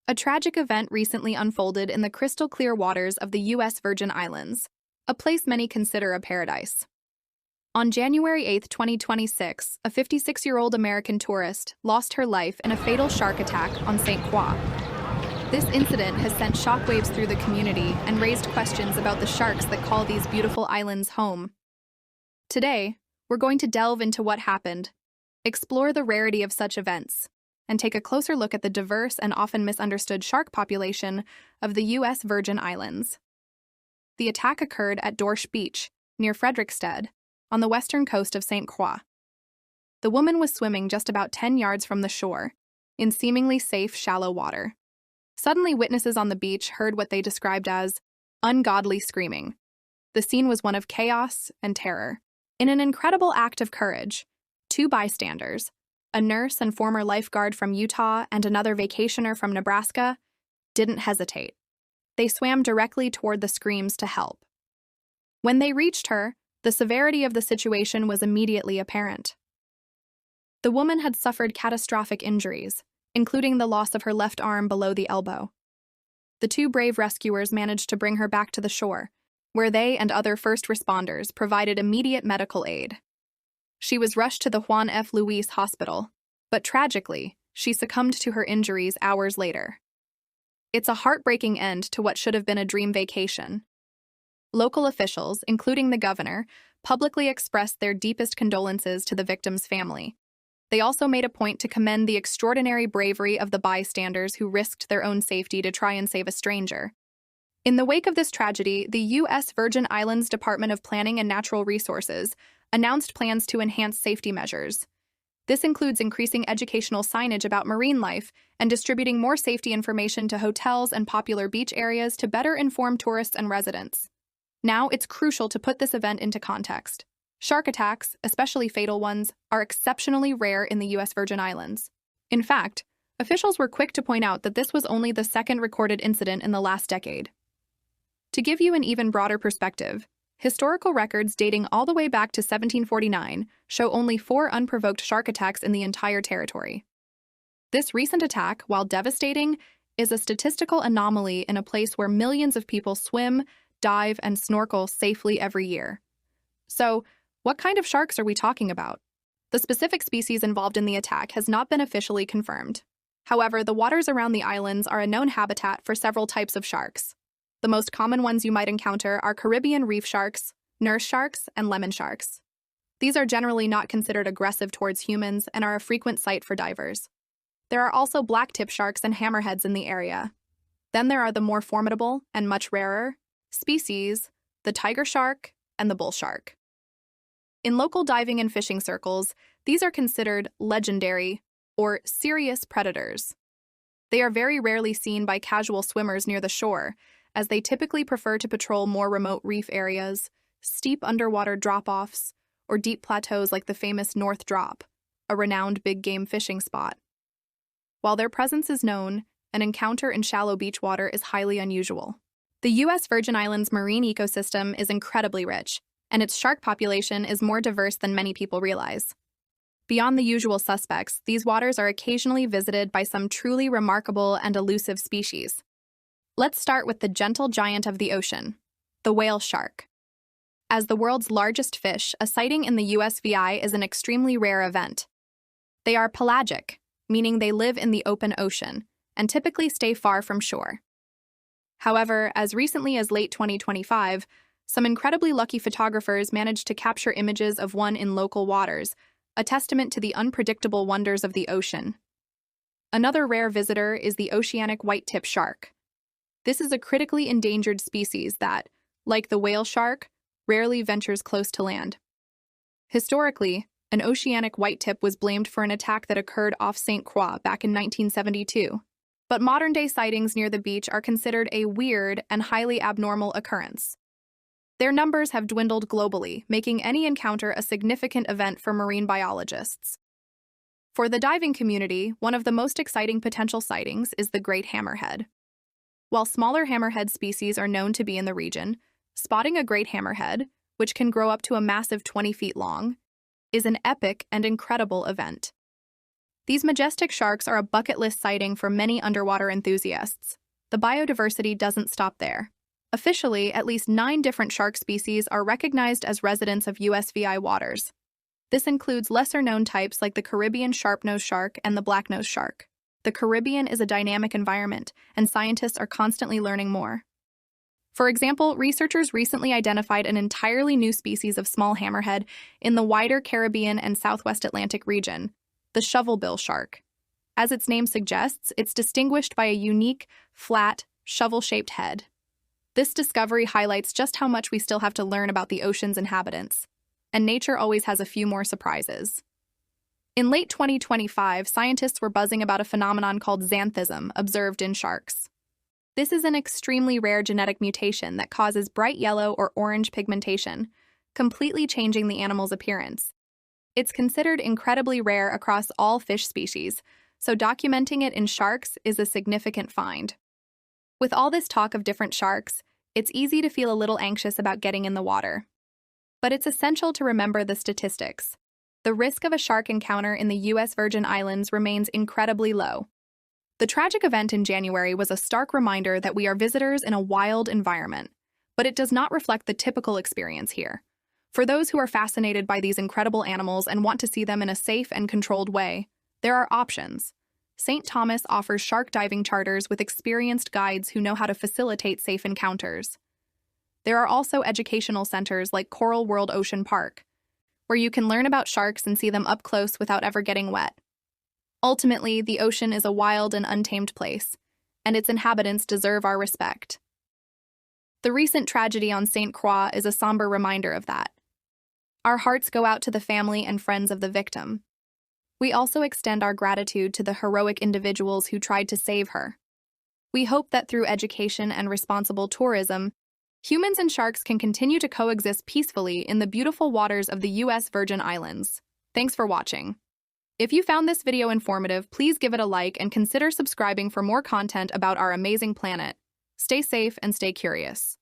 A tragic event recently unfolded in the crystal clear waters of the U.S. Virgin Islands, a place many consider a paradise. On January 8, 2026, a 56-year-old American tourist lost her life in a fatal shark attack on St. Croix. This incident has sent shockwaves through the community and raised questions about the sharks that call these beautiful islands home. Today, we're going to delve into what happened, explore the rarity of such events, and take a closer look at the diverse and often misunderstood shark population of the U.S. Virgin Islands. The attack occurred at Dorsch Beach, near Frederiksted, on the western coast of St. Croix. The woman was swimming just about 10 yards from the shore, in seemingly safe, shallow water. Suddenly, witnesses on the beach heard what they described as ungodly screaming. The scene was one of chaos and terror. In an incredible act of courage, two bystanders, a nurse and former lifeguard from Utah and another vacationer from Nebraska, didn't hesitate. They swam directly toward the screams to help. When they reached her, the severity of the situation was immediately apparent. The woman had suffered catastrophic injuries, including the loss of her left arm below the elbow. The two brave rescuers managed to bring her back to the shore, where they and other first responders provided immediate medical aid. She was rushed to the Juan F. Luis Hospital, but tragically, she succumbed to her injuries hours later. It's a heartbreaking end to what should have been a dream vacation. Local officials, including the governor, publicly expressed their deepest condolences to the victim's family. They also made a point to commend the extraordinary bravery of the bystanders who risked their own safety to try and save a stranger. In the wake of this tragedy, the U.S. Virgin Islands Department of Planning and Natural Resources announced plans to enhance safety measures. This includes increasing educational signage about marine life and distributing more safety information to hotels and popular beach areas to better inform tourists and residents. Now, it's crucial to put this event into context. Shark attacks, especially fatal ones, are exceptionally rare in the U.S. Virgin Islands. In fact, officials were quick to point out that this was only the second recorded incident in the last decade. To give you an even broader perspective, historical records dating all the way back to 1749 show only 4 unprovoked shark attacks in the entire territory. This recent attack, while devastating, is a statistical anomaly in a place where millions of people swim, dive, and snorkel safely every year. So, what kind of sharks are we talking about? The specific species involved in the attack has not been officially confirmed. However, the waters around the islands are a known habitat for several types of sharks. The most common ones you might encounter are Caribbean reef sharks, nurse sharks, and lemon sharks. These are generally not considered aggressive towards humans and are a frequent sight for divers. There are also blacktip sharks and hammerheads in the area. Then there are the more formidable and much rarer species, the tiger shark and the bull shark. In local diving and fishing circles, these are considered legendary or serious predators. They are very rarely seen by casual swimmers near the shore, as they typically prefer to patrol more remote reef areas, steep underwater drop-offs, or deep plateaus like the famous North Drop, a renowned big-game fishing spot. While their presence is known, an encounter in shallow beach water is highly unusual. The U.S. Virgin Islands marine ecosystem is incredibly rich, and its shark population is more diverse than many people realize. Beyond the usual suspects, these waters are occasionally visited by some truly remarkable and elusive species. Let's start with the gentle giant of the ocean, the whale shark. As the world's largest fish, a sighting in the USVI is an extremely rare event. They are pelagic, meaning they live in the open ocean, and typically stay far from shore. However, as recently as late 2025, some incredibly lucky photographers managed to capture images of one in local waters, a testament to the unpredictable wonders of the ocean. Another rare visitor is the oceanic white-tip shark. This is a critically endangered species that, like the whale shark, rarely ventures close to land. Historically, an oceanic white-tip was blamed for an attack that occurred off St. Croix back in 1972. But modern-day sightings near the beach are considered a weird and highly abnormal occurrence. Their numbers have dwindled globally, making any encounter a significant event for marine biologists. For the diving community, one of the most exciting potential sightings is the great hammerhead. While smaller hammerhead species are known to be in the region, spotting a great hammerhead, which can grow up to a massive 20 feet long, is an epic and incredible event. These majestic sharks are a bucket list sighting for many underwater enthusiasts. The biodiversity doesn't stop there. Officially, at least 9 different shark species are recognized as residents of USVI waters. This includes lesser-known types like the Caribbean sharp-nosed shark and the black-nosed shark. The Caribbean is a dynamic environment, and scientists are constantly learning more. For example, researchers recently identified an entirely new species of small hammerhead in the wider Caribbean and Southwest Atlantic region, the shovelbill shark. As its name suggests, it's distinguished by a unique, flat, shovel-shaped head. This discovery highlights just how much we still have to learn about the ocean's inhabitants, and nature always has a few more surprises. In late 2025, scientists were buzzing about a phenomenon called xanthism observed in sharks. This is an extremely rare genetic mutation that causes bright yellow or orange pigmentation, completely changing the animal's appearance. It's considered incredibly rare across all fish species, so documenting it in sharks is a significant find. With all this talk of different sharks, it's easy to feel a little anxious about getting in the water. But it's essential to remember the statistics. The risk of a shark encounter in the U.S. Virgin Islands remains incredibly low. The tragic event in January was a stark reminder that we are visitors in a wild environment, but it does not reflect the typical experience here. For those who are fascinated by these incredible animals and want to see them in a safe and controlled way, there are options. St. Thomas offers shark diving charters with experienced guides who know how to facilitate safe encounters. There are also educational centers like Coral World Ocean Park, where you can learn about sharks and see them up close without ever getting wet. Ultimately, the ocean is a wild and untamed place, and its inhabitants deserve our respect. The recent tragedy on St. Croix is a somber reminder of that. Our hearts go out to the family and friends of the victim. We also extend our gratitude to the heroic individuals who tried to save her. We hope that through education and responsible tourism, humans and sharks can continue to coexist peacefully in the beautiful waters of the U.S. Virgin Islands. Thanks for watching. If you found this video informative, please give it a like and consider subscribing for more content about our amazing planet. Stay safe and stay curious.